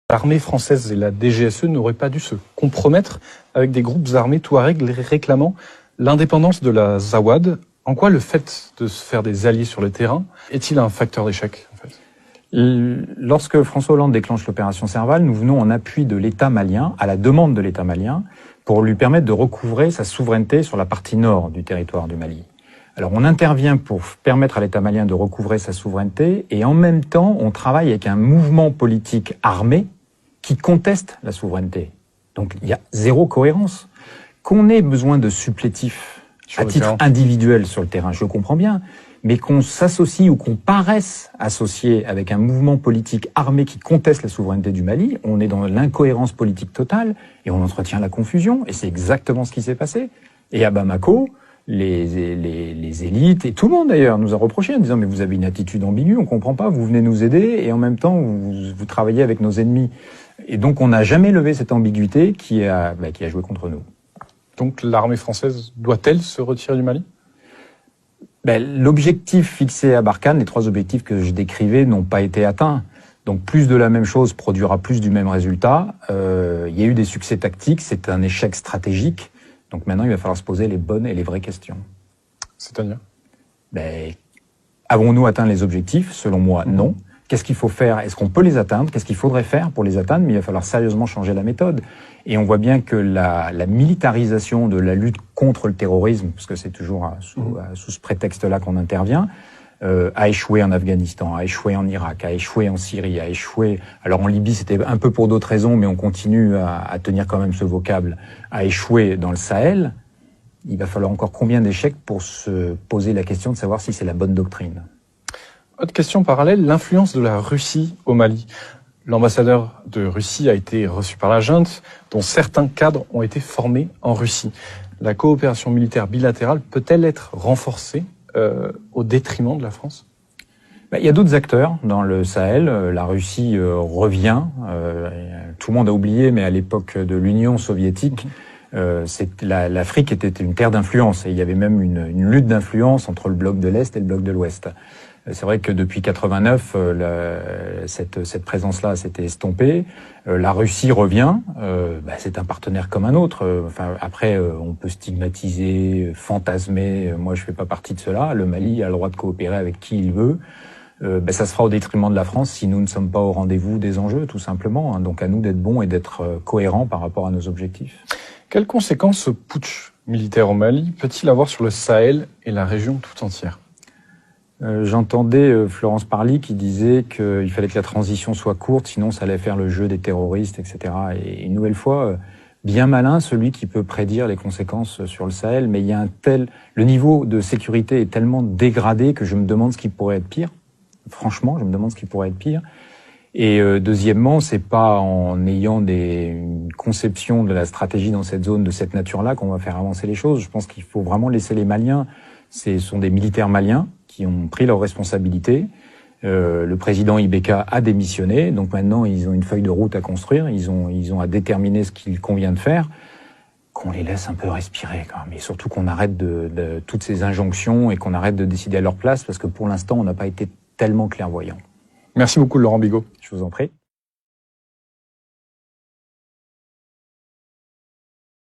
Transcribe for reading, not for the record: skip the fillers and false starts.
L'armée française et la DGSE n'auraient pas dû se compromettre avec des groupes armés touaregs réclamant l'indépendance de la Zawad. En quoi le fait de se faire des alliés sur le terrain est-il un facteur d'échec en fait? Lorsque François Hollande déclenche l'opération Serval, nous venons en appui de l'État malien, à la demande de l'État malien, pour lui permettre de recouvrer sa souveraineté sur la partie nord du territoire du Mali. Alors on intervient pour permettre à l'État malien de recouvrer sa souveraineté et en même temps on travaille avec un mouvement politique armé qui conteste la souveraineté. Donc il y a zéro cohérence. Qu'on ait besoin de supplétifs à titre individuel sur le terrain, je comprends bien, mais qu'on s'associe ou qu'on paraisse associé avec un mouvement politique armé qui conteste la souveraineté du Mali, on est dans l'incohérence politique totale et on entretient la confusion, et c'est exactement ce qui s'est passé. Et à Bamako, les élites, et tout le monde d'ailleurs, nous a reproché en disant « mais vous avez une attitude ambiguë, on comprend pas, vous venez nous aider et en même temps vous travaillez avec nos ennemis ». Et donc on n'a jamais levé cette ambiguïté qui a joué contre nous. Donc l'armée française doit-elle se retirer du Mali ? L'objectif fixé à Barkhane, les trois objectifs que je décrivais, n'ont pas été atteints. Donc plus de la même chose produira plus du même résultat. Il y a eu des succès tactiques, c'est un échec stratégique. Donc maintenant, il va falloir se poser les bonnes et les vraies questions. C'est-à-dire ? Avons-nous atteint les objectifs ? Selon moi, non. Qu'est-ce qu'il faut faire ? Est-ce qu'on peut les atteindre ? Qu'est-ce qu'il faudrait faire pour les atteindre ? Mais il va falloir sérieusement changer la méthode. Et on voit bien que la militarisation de la lutte contre le terrorisme, parce que c'est toujours sous ce prétexte-là qu'on intervient, a échoué en Afghanistan, a échoué en Irak, a échoué en Syrie, a échoué... Alors en Libye, c'était un peu pour d'autres raisons, mais on continue à tenir quand même ce vocable, a échoué dans le Sahel. Il va falloir encore combien d'échecs pour se poser la question de savoir si c'est la bonne doctrine ? Autre question parallèle, l'influence de la Russie au Mali. L'ambassadeur de Russie a été reçu par la junte, dont certains cadres ont été formés en Russie. La coopération militaire bilatérale peut-elle être renforcée au détriment de la France ? Il y a d'autres acteurs dans le Sahel. La Russie revient. Tout le monde a oublié, mais à l'époque de l'Union soviétique, l'Afrique était une terre d'influence. Et il y avait même une lutte d'influence entre le bloc de l'Est et le bloc de l'Ouest. C'est vrai que depuis 89, cette présence-là s'était estompée. La Russie revient. C'est un partenaire comme un autre. Après, on peut stigmatiser, fantasmer. Moi, je fais pas partie de cela. Le Mali a le droit de coopérer avec qui il veut. Ça se fera au détriment de la France si nous ne sommes pas au rendez-vous des enjeux, tout simplement. Donc, à nous d'être bons et d'être cohérents par rapport à nos objectifs. Quelles conséquences ce putsch militaire au Mali peut-il avoir sur le Sahel et la région tout entière ? J'entendais Florence Parly qui disait qu'il fallait que la transition soit courte, sinon ça allait faire le jeu des terroristes, etc. Et une nouvelle fois, bien malin celui qui peut prédire les conséquences sur le Sahel, mais il y a le niveau de sécurité est tellement dégradé que je me demande ce qui pourrait être pire. Franchement, je me demande ce qui pourrait être pire. Et deuxièmement, c'est pas en ayant une conception de la stratégie dans cette zone de cette nature-là qu'on va faire avancer les choses. Je pense qu'il faut vraiment laisser les Maliens. Ce sont des militaires maliens qui ont pris leurs responsabilités. Le président Ibeka a démissionné, donc maintenant ils ont une feuille de route à construire, ils ont à déterminer ce qu'il convient de faire, qu'on les laisse un peu respirer quand même, et surtout qu'on arrête de toutes ces injonctions et qu'on arrête de décider à leur place, parce que pour l'instant on n'a pas été tellement clairvoyants. Merci beaucoup Laurent Bigot. Je vous en prie.